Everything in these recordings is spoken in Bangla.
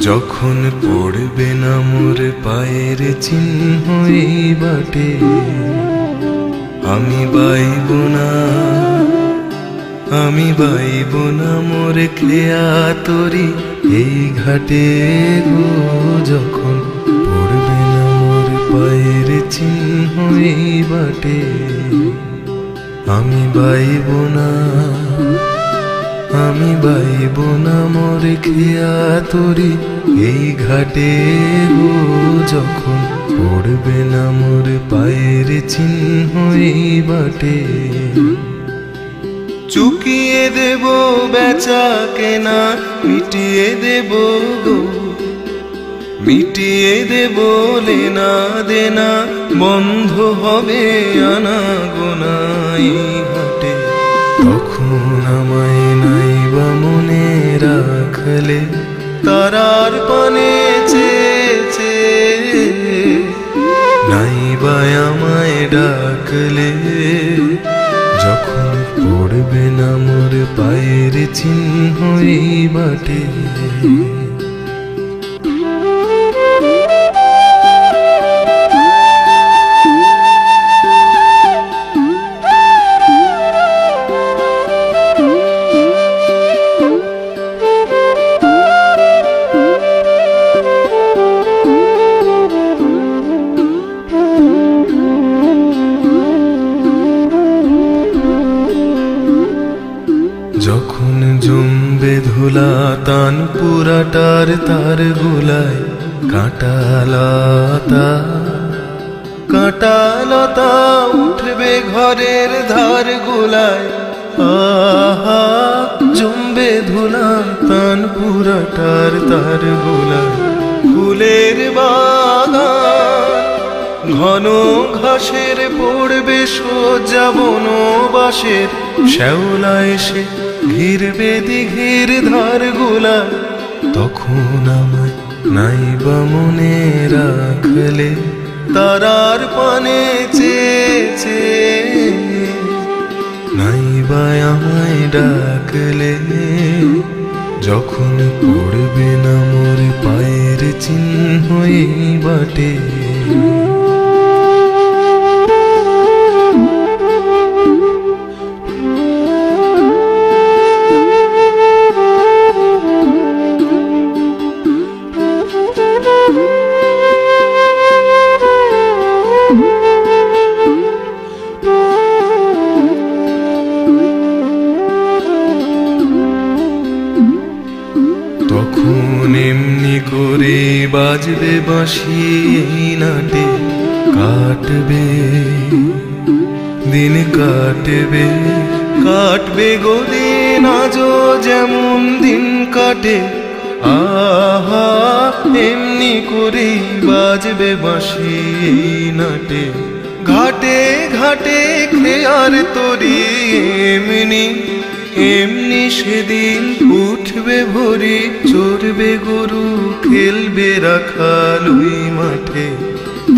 যখন পড়বে না মোর পায়ের চিহ্ন এই বাটে, আমি বাইব না, আমি বাইব না মোর খেয়া তরি এই ঘাটে গো। যখন পড়বে না মোর পায়ের চিহ্ন এই বাটে, আমি বাইব না, আমি বাইব না মোর খেয়া তরি এই ঘাটে গো। যখন পড়বে না মোর পায়ের চিহ্ন এই বাটে, চুকিয়ে দেব বেচা কেনা, মিটিয়ে দেব গো, মিটিয়ে দেব লেনা দেনা, বন্ধ হবে আনা গোনা এই হাটে। তখন আমায় নাইবা মনে রাখলে, তারার পানে চেয়েছে, নাইবা আমায় ডাকলে। যখন পড়বে না মোর পায়ের চিহ্ন এই বাটে, যখন জমবে ধুলা তান পুরাটার তার গোলায়, কাঁটালতা কাঁটালতা উঠবে ঘরের ধার গোলায়। আহা জমবে ধুলা তান পুরাটার তার গোলায়, ফুলের বাগান ঘন ঘাসের পড়বে সোজা বনবাসের, শ্যাওলা এসে ঘিরবে দিঘির ধার গোলা। তখন আমায় নাইবা মনে রাখলে, তারার পানে চেয়েছে, নাইবা আমায় ডাকলে। যখন পড়বে না মোর পায়ের চিহ্ন এই বাটে, তখন এমনি করে বাজবে বাঁশি এই নাটে, কাটবে দিন, কাটবে কাটবে গো দিন, আজও যেমন দিন কাটে। আহা এমনি করে বাজবে বাঁশি এই নাটে, ঘাটে ঘাটে খেয়ার তরি এমনি এমনি সেদিন উঠবে ভরি, চড়বে গরু খেলবে রাখাল ওই মাঠে।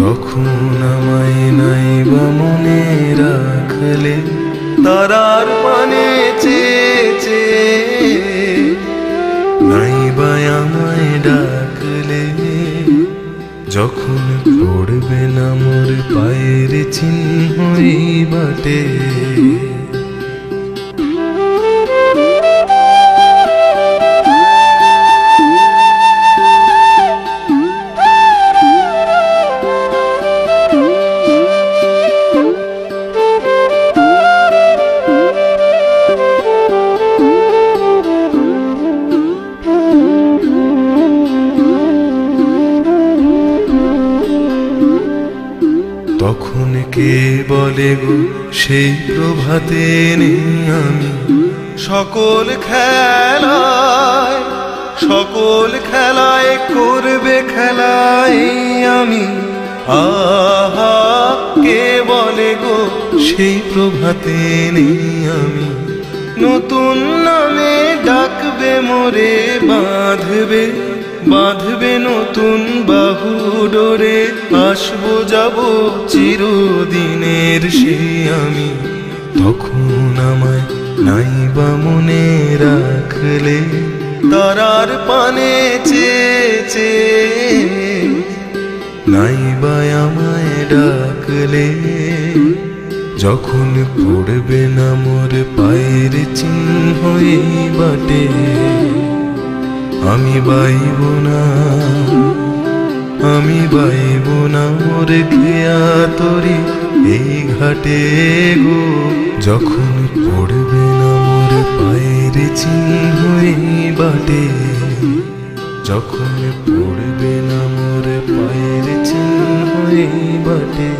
তখন আমায় নাইবা মনে রাখলে, তারার পানে চেয়েছে, নাইবা আমায় ডাকলে। যখন পড়বে না মোর পায়ের চিহ্ন এই বাটে, তখন কে বলে গো সেই প্রভাতে নেই আমি, সকল খেলায় সকল খেলায় করবে খেলায় আমি। আহা কে বলে গো সেই প্রভাতে নেই আমি, নতুন নামে ডাকবে মোরে, বাঁধবে বাঁধবে নতুন বাহু ডোরে, আসবো যাব চিরদিনের সেই আমি। তখন আমায় নাইবা মনে রাখলে, তারার পানে চেয়েছে নাইবা আমায় ডাকলে যখন পড়বে না মোর পায়ের চিহ্ন এই বাটে আমি বাইব না মোর খেয়া তরি এই ঘাটে গো যখন পড়বে না মোর পায়ের চিহ্ন এই বাটে যখন পড়বে না মোর পায়ের চিহ্ন এই বাটে।